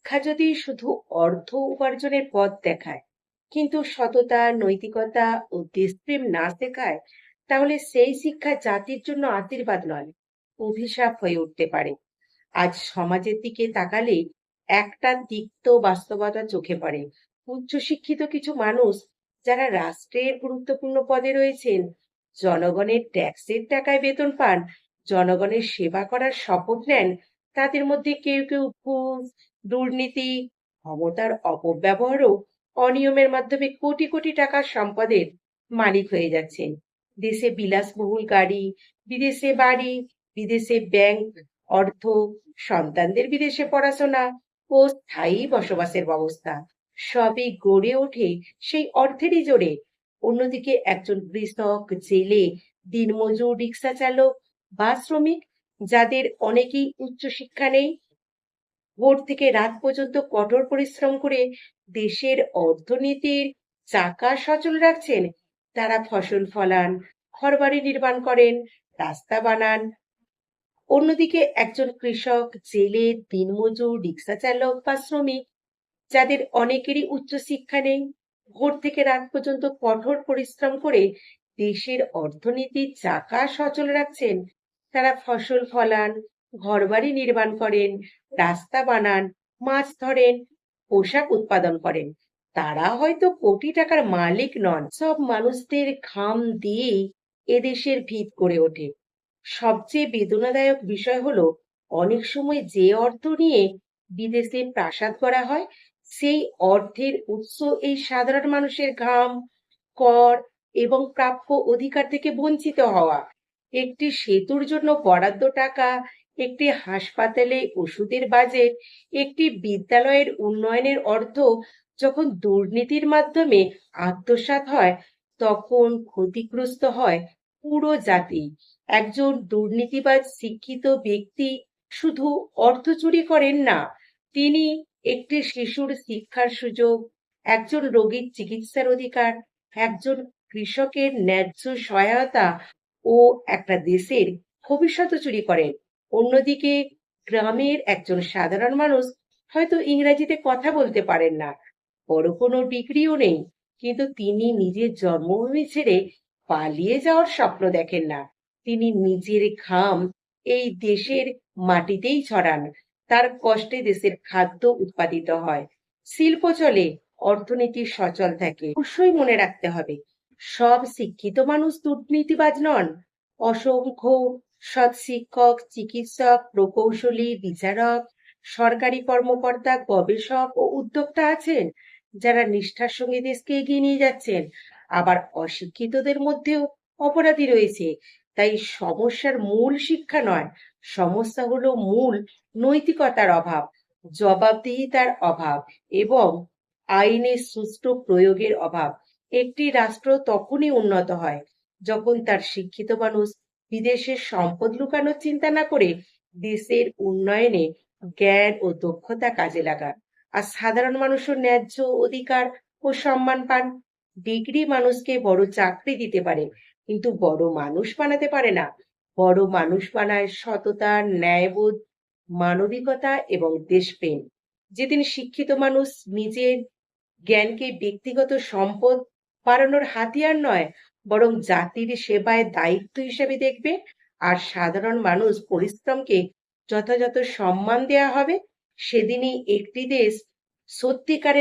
শিক্ষা যদি শুধু অর্থ উপার্জনের পথ দেখায়, কিন্তু সততা, নৈতিকতা ও দেশপ্রেম না শেখায়, তাহলে সেই শিক্ষা জাতির জন্য আশীর্বাদ নয়, অভিশাপ হয়ে উঠতে পারে। আজ সমাজের দিকে তাকালে একটা তিক্ত বাস্তবতা চোখে পড়ে। উচ্চশিক্ষিত কিছু মানুষ যারা রাষ্ট্রের গুরুত্বপূর্ণ পদে রয়েছেন, জনগণের ট্যাক্সের টাকায় বেতন পান, জনগণের সেবা করার শপথ নেন, তাদের মধ্যে কেউ কেউ ঘুষ, দুর্নীতি, ক্ষমতার অপব্যবহার ও অনিয়মের মাধ্যমে কোটি কোটি টাকার সম্পদের মালিক হয়ে যাচ্ছেন। দেশে বিলাসবহুল গাড়ি, বিদেশে বাড়ি, বিদেশে ব্যাংক, অর্থ, সন্তানদের বিদেশে পড়াশোনা ও স্থায়ী বসবাসের ব্যবস্থা সবই গড়ে ওঠে সেই অর্থেরই জোরে। অন্যদিকে একজন কৃষক, জেলে, দিনমজুর, রিক্সা চালক বা শ্রমিক, যাদের অনেকেই উচ্চশিক্ষা নেই, ভোর থেকে রাত পর্যন্ত কঠোর পরিশ্রম করে দেশের অর্থনীতির চাকা সচল রাখছেন। তারা ফসল ফলান, ঘরবাড়ি নির্মাণ করেন, রাস্তা বানান। অন্যদিকে একজন কৃষক, জেলে, দিনমজুর, রিক্সা চালক বা শ্রমিক, যাদের অনেকেরই উচ্চশিক্ষা নেই, ভোর থেকে রাত পর্যন্ত কঠোর পরিশ্রম করে দেশের অর্থনীতির চাকা সচল রাখছেন। তারা ফসল ফলান, ঘরবাড়ি নির্মাণ করেন, রাস্তা বানান, মাছ ধরেন, পোশাক উৎপাদন করেন। তারা হয়তো কোটি টাকার মালিক নন, সব মানুষদের ঘাম দিয়েই এদেশের ভিত গড়ে ওঠে। সবচেয়ে বেদনাদায়ক বিষয় হলো, অনেক সময় যে অর্থ নিয়ে বিদেশে প্রাসাদ করা হয়, সেই অর্থের উৎস এই সাধারণ মানুষের ঘাম, কর এবং প্রাপ্য অধিকার থেকে বঞ্চিত হওয়া। একটি সেতুর জন্য বরাদ্দ টাকা, একটি হাসপাতালে ওষুধের বাজেট, একটি বিদ্যালয়ের উন্নয়নের অর্থ যখন দুর্নীতির মাধ্যমে আত্মসাৎ হয়, তখন ক্ষতিগ্রস্ত হয় পুরো জাতি। একজন দুর্নীতিবাজ শিক্ষিত ব্যক্তি শুধু অর্থ চুরি করেন না, তিনি একটি শিশুর শিক্ষার সুযোগ, একজন রোগীর চিকিৎসার অধিকার, একজন কৃষকের ন্যায্য সহায়তা ও একটা দেশের ভবিষ্যৎ চুরি করেন। অন্যদিকে গ্রামের একজন সাধারণ মানুষ হয়তো ইংরেজিতে কথা বলতে পারেন না, বড় কোনো ডিগ্রিও নেই, কিন্তু তিনি নিজের জন্মভূমি ছেড়ে পালিয়ে যাওয়ার স্বপ্ন দেখেন না। তিনি নিজের ঘাম এই দেশের মাটিতেই ছড়ান। তার কষ্টে দেশের খাদ্য উৎপাদিত হয়, শিল্প চলে, অর্থনীতি সচল থাকে। অবশ্যই মনে রাখতে হবে, সব শিক্ষিত মানুষ দুর্নীতিবাজ নন। অসংখ্য সৎ শিক্ষক, চিকিৎসক, প্রকৌশলী, বিচারক, সরকারি কর্মকর্তা, গবেষক ও উদ্যোক্তা আছেন, যারা নিষ্ঠার সঙ্গে দেশকে এগিয়ে নিয়ে যাচ্ছেন। আবার অশিক্ষিতদের মধ্যেও অপরাধী রয়েছে। তাই সমস্যার মূল শিক্ষা নয়, সমস্যা হলো মূল নৈতিকতার অভাব, জবাবদিহিতার অভাব এবং আইনের সুষ্ঠু প্রয়োগের অভাব। একটি রাষ্ট্র তখনই উন্নত হয় যখন তার শিক্ষিত মানুষ বিদেশের সম্পদ লুকানোর চিন্তা না করে দেশের উন্নয়নে জ্ঞান ও দক্ষতা কাজে লাগান, আর সাধারণ মানুষের ন্যায্য অধিকার ও সম্মান পান। ডিগ্রি মানুষকে বড় চাকরি দিতে পারে, কিন্তু বড় মানুষ বানাতে পারে না। বড় মানুষ বানায় সততা, ন্যায়বোধ, মানবিকতা এবং দেশপ্রেম। যেদিন শিক্ষিত মানুষ নিজের জ্ঞানকে ব্যক্তিগত সম্পদ বাড়ানোর হাতিয়ার নয়, বরং জাতির সেবায় দায়িত্ব হিসেবে দেখবে, আর সাধারণ মানুষ পরিশ্রমকে যথাযথ সম্মান দেয়া হবে, সেদিনই একটি দেশ সত্যিকারের